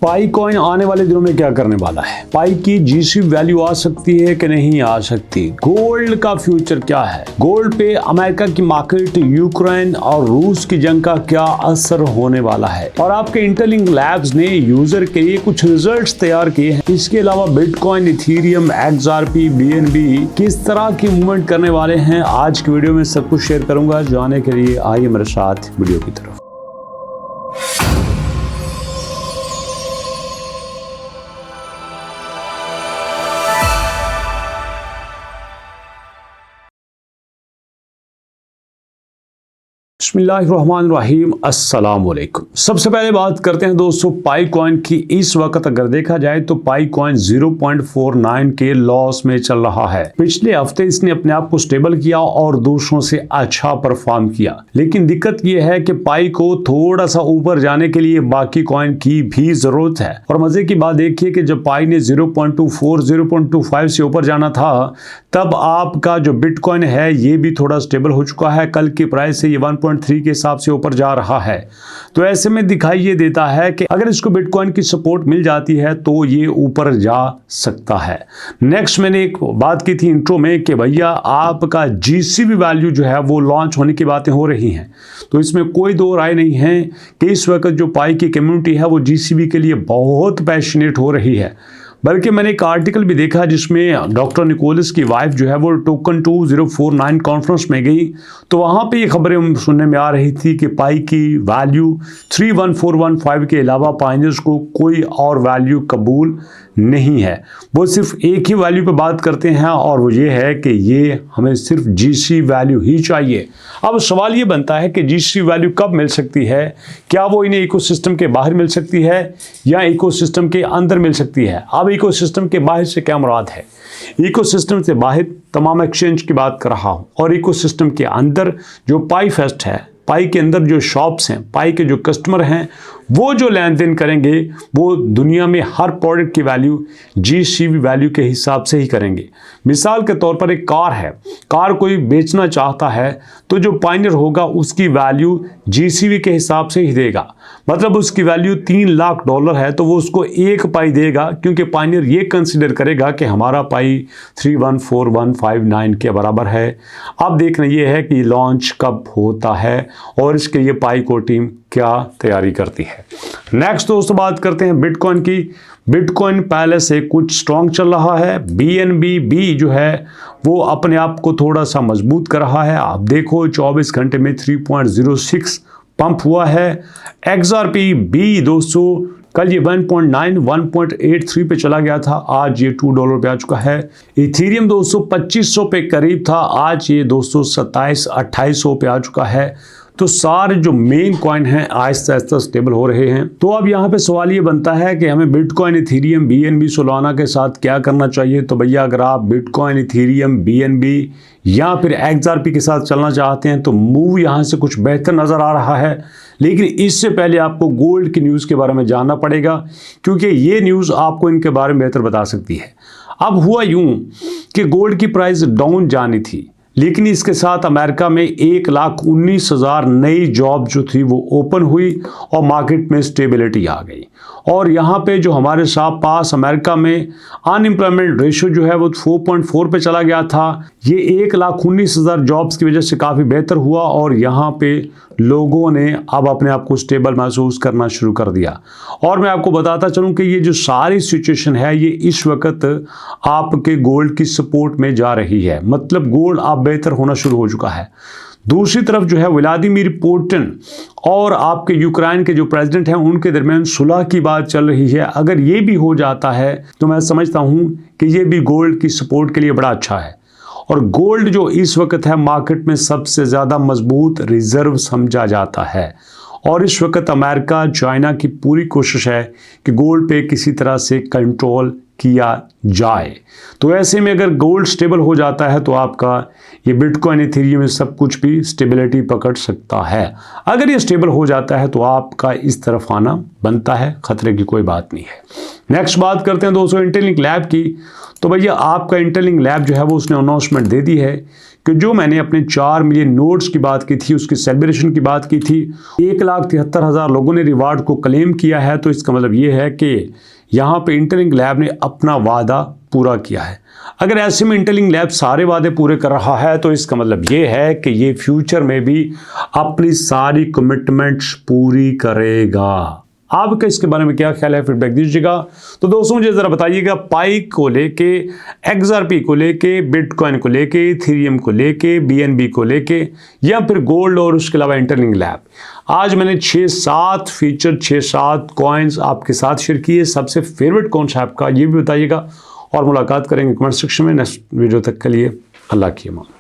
पाई coin आने वाले दिनों में क्या करने वाला है? पाई की जीसी वैल्यू आ सकती है कि नहीं आ सकती? गोल्ड का फ्यूचर क्या है? गोल्ड पे अमेरिका की मार्केट, यूक्रेन और रूस की जंग का क्या असर होने वाला है? और आपके इंटरलिंक लैब्स ने यूजर के लिए कुछ रिजल्ट्स तैयार किए हैं। इसके अलावा बिटकॉइन, इथेरियम, एक्सआरपी, बीएनबी किस तरह की मूवमेंट करने वाले हैं, आज की वीडियो में सब कुछ शेयर करूंगा। जाने के लिए आइए मेरे साथ वीडियो की तरफ। बिस्मिल्लाहिर्रहमानिर्रहीम, अस्सलाम वालेकुम। सबसे पहले बात करते हैं दोस्तों पाई कॉइन की। इस वक्त अगर देखा जाए तो पाई कॉइन 0.49 के लॉस में चल रहा है। पिछले हफ्ते इसने अपने आप को स्टेबल किया और दूसरों से अच्छा परफॉर्म किया, लेकिन दिक्कत यह है कि पाई को थोड़ा सा ऊपर जाने के लिए बाकी कॉइन की भी जरूरत है। और मजे की बात देखिए कि जब पाई ने 0.24, 0.25 से ऊपर जाना था, तब आपका जो बिटकॉइन है ये भी थोड़ा स्टेबल हो चुका है। कल की प्राइस से ये 1.3 के हिसाब से ऊपर जा रहा है। तो ऐसे में दिखाई ये देता है कि अगर इसको बिटकॉइन की सपोर्ट मिल जाती है तो ये ऊपर जा सकता है। नेक्स्ट, मैंने एक बात की थी इंट्रो में कि भैया आपका जीसीबी वैल्यू जो है वो लॉन्च होने की बातें हो रही हैं। तो इसमें कोई दो राय नहीं है कि इस वक्त जो पाई की कम्युनिटी है वो जीसीबी के लिए बहुत पैशनेट हो रही है। बल्कि मैंने एक आर्टिकल भी देखा जिसमें डॉक्टर निकोलस की वाइफ जो है वो टोकन 2049 कॉन्फ्रेंस में गई, तो वहाँ पे ये खबरें सुनने में आ रही थी कि पाई की वैल्यू 31415 के अलावा पाइनियर्स को कोई और वैल्यू कबूल नहीं है। वो सिर्फ एक ही वैल्यू पे बात करते हैं और वो ये है कि ये हमें सिर्फ जीसी वैल्यू ही चाहिए। अब सवाल ये बनता है कि जीसी वैल्यू कब मिल सकती है? क्या वो इन्हें इकोसिस्टम के बाहर मिल सकती है या इकोसिस्टम के अंदर मिल सकती है? अब इकोसिस्टम के बाहर से क्या मुराद है? इकोसिस्टम से बाहर तमाम एक्सचेंज की बात कर रहा हूं, और इकोसिस्टम के अंदर जो पाई फेस्ट है, पाई के अंदर जो शॉप्स हैं, पाई के जो कस्टमर हैं, वो जो लेन देन करेंगे वो दुनिया में हर प्रोडक्ट की वैल्यू जीसीबी वैल्यू के हिसाब से ही करेंगे। मिसाल के तौर पर एक कार है, कार कोई बेचना चाहता है तो जो पाइनियर होगा उसकी वैल्यू जीसीबी के हिसाब से ही देगा। मतलब उसकी वैल्यू $3 लाख है तो वो उसको एक पाई देगा, क्योंकि पाइनियर ये कंसिडर करेगा कि हमारा पाई 314159 के बराबर है। अब देखना ये है कि लॉन्च कब होता है और इसके लिए पाई को टीम क्या तैयारी करती है। नेक्स्ट दोस्तों बात करते हैं बिटकॉइन की। बिटकॉइन पहले से कुछ स्ट्रॉन्ग चल रहा है। बीएनबी भी जो है वो अपने आप को थोड़ा सा मजबूत कर रहा है। आप देखो 24 घंटे में 3.06 पंप हुआ है। एक्सआरपी भी दोस्तों कल ये 1.9, 1.83 पे चला गया था, आज ये $2 पे आ चुका है। इथेरियम दोस्तों 2500 पे करीब था, आज ये दोस्तों 2700-2800 पे आ चुका है। तो सारे जो मेन कॉइन हैं आहिस्ता आहिस्ता स्टेबल हो रहे हैं। तो अब यहाँ पे सवाल ये बनता है कि हमें बिटकॉइन, इथेरियम, बीएनबी, सोलाना के साथ क्या करना चाहिए? तो भैया अगर आप बिटकॉइन, इथेरियम, बीएनबी या फिर एक्सआरपी के साथ चलना चाहते हैं तो मूव यहाँ से कुछ बेहतर नज़र आ रहा है। लेकिन इससे पहले आपको गोल्ड की न्यूज़ के बारे में जानना पड़ेगा, क्योंकि ये न्यूज़ आपको इनके बारे में बेहतर बता सकती है। अब हुआ यूं कि गोल्ड की प्राइस डाउन जानी थी, लेकिन इसके साथ अमेरिका में 1,19,000 नई जॉब जो थी वो ओपन हुई और मार्केट में स्टेबिलिटी आ गई। और यहाँ पे जो हमारे साथ पास अमेरिका में अनएम्प्लॉयमेंट रेशो जो है वो 4.4 पे चला गया था। ये 1,19,000 जॉब्स की वजह से काफ़ी बेहतर हुआ और यहाँ पे लोगों ने अब अपने आप को स्टेबल महसूस करना शुरू कर दिया। और मैं आपको बताता चलूँ कि ये जो सारी सिचुएशन है ये इस वक्त आपके गोल्ड की सपोर्ट में जा रही है। मतलब गोल्ड अब बेहतर होना शुरू हो चुका है। दूसरी तरफ जो है व्लादिमीर पुतिन और आपके यूक्रेन के जो प्रेसिडेंट हैं उनके दरमियान सुलह की बात चल रही है। अगर ये भी हो जाता है तो मैं समझता हूँ कि ये भी गोल्ड की सपोर्ट के लिए बड़ा अच्छा है। और गोल्ड जो इस वक्त है मार्केट में सबसे ज़्यादा मजबूत रिजर्व समझा जाता है। और इस वक्त अमेरिका, चाइना की पूरी कोशिश है कि गोल्ड पे किसी तरह से कंट्रोल किया जाए। तो ऐसे में अगर गोल्ड स्टेबल हो जाता है तो आपका ये बिटकॉइन, इथेरियम में सब कुछ भी स्टेबिलिटी पकड़ सकता है। अगर ये स्टेबल हो जाता है तो आपका इस तरफ आना बनता है, खतरे की कोई बात नहीं है। नेक्स्ट बात करते हैं दोस्तों इंटरलिंक लैब की। तो भैया आपका इंटरलिंक लैब जो है वो उसने अनाउंसमेंट दे दी है कि जो मैंने अपने 4 मिलियन नोट्स की बात की थी, उसकी सेलिब्रेशन की बात की थी, 1,73,000 लोगों ने रिवार्ड को क्लेम किया है, तो इसका मतलब ये है कि यहाँ पे इंटरलिंक लैब ने अपना वादा पूरा किया है। अगर ऐसे में इंटरलिंक लैब सारे वादे पूरे कर रहा है तो इसका मतलब ये है कि ये फ्यूचर में भी अपनी सारी कमिटमेंट्स पूरी करेगा। आपका इसके बारे में क्या ख्याल है, फीडबैक दीजिएगा। तो दोस्तों मुझे ज़रा बताइएगा, पाई को लेके, XRP को लेके, बिटकॉइन को लेके, इथेरियम को लेके, BNB को लेके, या फिर गोल्ड और उसके अलावा इंटरलिंक लैब। आज मैंने 6-7 फीचर, 6-7 कॉइन्स आपके साथ शेयर किए। सबसे फेवरेट कौन सा आपका, ये भी बताइएगा और मुलाकात करेंगे कमेंट सेक्शन में नेक्स्ट वीडियो तक के लिए। अल्लाह की अमान।